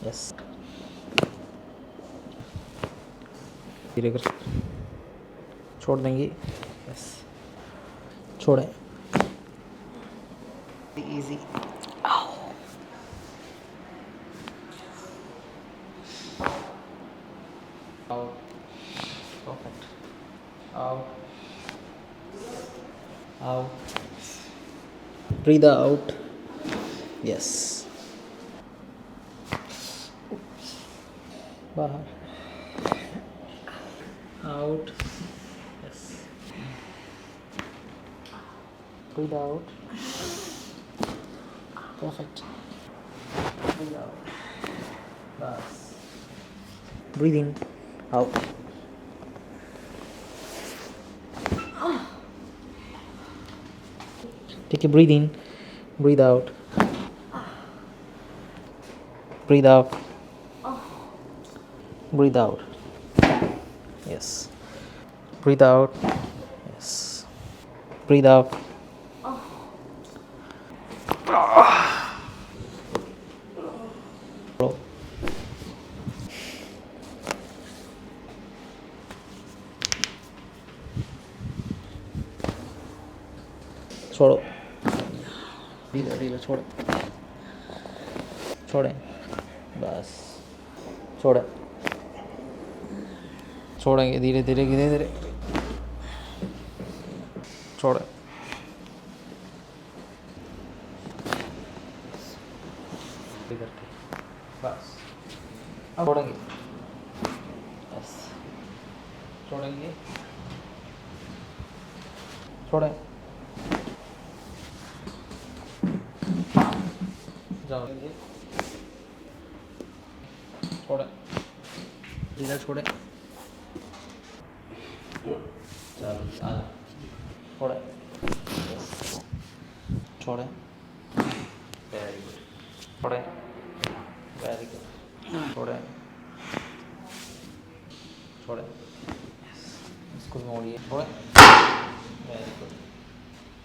Yes, धीरे कर छोड़ देंगे। यस, छोड़ें। Easy. Out. Perfect. Out. Out. Breathe out. Yes. बाहर. Out. Yes. Breathe out. Perfect. Breathe out. Bas. Breathe in. Out. Take a breathe in. Breathe out. Breathe out. Breathe out. Yes. Breathe out. Yes. Breathe out. Blow. छोड़ो। धीरे धीरे छोड़ो। छोड़ें। बस छोड़ें। छोड़ेंगे धीरे धीरे धीरे धीरे। छोड़ें। करके बस अब छोड़ेंगे। बस छोड़ेंगे। छोड़ें। जाओगे। छोड़ें। धीरे छोड़ें। चलो आ जाओ। छोड़ें। छोड़ें। Very good. छोड़ें। Very good. छोड़ें। छोड़ें। इसको मोड़िए। छोड़ें। Very good.